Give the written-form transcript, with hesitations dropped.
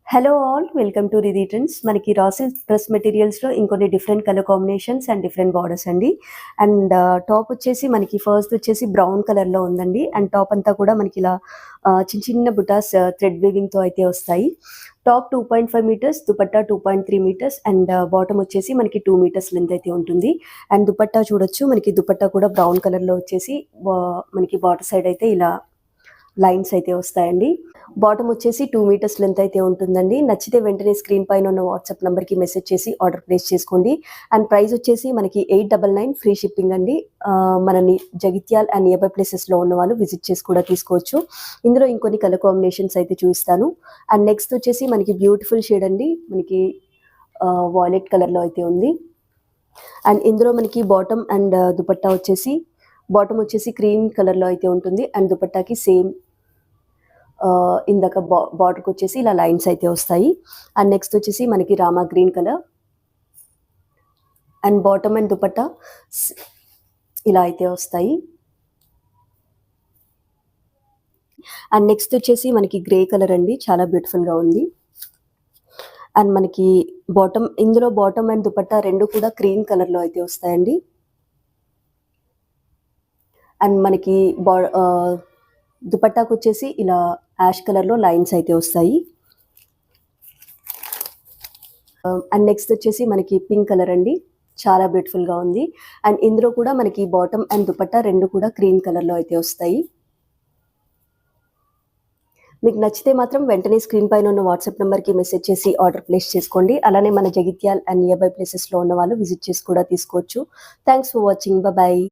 Hello all welcome to Ridhi trends. మనకి raw silk dress మెటీరియల్స్లో ఇంకొన్ని different colour combinations and different borders అండి. And top వచ్చేసి మనకి ఫస్ట్ వచ్చేసి బ్రౌన్ కలర్లో ఉందండి. అండ్ టాప్ అంతా కూడా మనకి ఇలా చిన్న చిన్న బుటాస్ థ్రెడ్ వీవింగ్తో అయితే వస్తాయి. Top 2.5 metres, dupatta 2.3 metres and bottom వచ్చేసి మనకి 2 మీటర్స్ లెంత్ అయితే ఉంటుంది. అండ్ దుపట్టా చూడొచ్చు, మనకి దుపట్టా కూడా బ్రౌన్ కలర్లో వచ్చేసి మనకి బాటర్ సైడ్ అయితే ఇలా లైన్స్ అయితే వస్తాయండి. బాటమ్ వచ్చేసి 2 మీటర్స్ లెంత్ అయితే ఉంటుందండి. నచ్చితే వెంటనే స్క్రీన్ పైన ఉన్న వాట్సాప్ నెంబర్కి మెసేజ్ చేసి ఆర్డర్ ప్లేస్ చేసుకోండి. అండ్ ప్రైస్ వచ్చేసి మనకి 899 ఫ్రీ షిప్పింగ్ అండి. మనని జగిత్యాల్ అండ్ నియర్ బై ప్లేసెస్లో ఉన్న వాళ్ళు విజిట్ చేసి కూడా తీసుకోవచ్చు. ఇందులో ఇంకొన్ని కలర్ కాంబినేషన్స్ అయితే చూపిస్తాను. అండ్ నెక్స్ట్ వచ్చేసి మనకి బ్యూటిఫుల్ షేడ్ అండి, మనకి వాయిలెట్ కలర్లో అయితే ఉంది. అండ్ ఇందులో మనకి బాటమ్ అండ్ దుపట్టా వచ్చేసి బాటమ్ వచ్చేసి క్రీమ్ కలర్లో అయితే ఉంటుంది. అండ్ దుపట్టాకి సేమ్ ఇందాక బార్డర్కి వచ్చేసి ఇలా లైన్స్ అయితే వస్తాయి. అండ్ నెక్స్ట్ వచ్చేసి మనకి Rama green colour. And bottom and dupatta ఇలా అయితే వస్తాయి. అండ్ నెక్స్ట్ వచ్చేసి మనకి గ్రే కలర్ అండి, చాలా బ్యూటిఫుల్గా ఉంది. అండ్ మనకి ఇందులో బాటమ్ అండ్ దుపట్టా రెండు కూడా క్రీమ్ కలర్లో అయితే వస్తాయండి. అండ్ మనకి దుపట్టాకు వచ్చేసి ఇలా యాష్ కలర్లో లైన్స్ అయితే వస్తాయి. అండ్ నెక్స్ట్ వచ్చేసి మనకి పింక్ కలర్ అండి, చాలా బ్యూటిఫుల్గా ఉంది. అండ్ ఇందులో కూడా మనకి బాటమ్ అండ్ దుపట్టా రెండు కూడా క్రీమ్ కలర్లో అయితే వస్తాయి. మీకు నచ్చితే మాత్రం వెంటనే స్క్రీన్ పైన ఉన్న వాట్సాప్ నెంబర్కి మెసేజ్ చేసి ఆర్డర్ ప్లేస్ చేసుకోండి. అలానే మన జగిత్యాల్ అండ్ నియర్ బై ప్లేసెస్లో ఉన్న వాళ్ళు విజిట్ చేసి కూడా తీసుకోవచ్చు. Thanks for watching. బాయ్.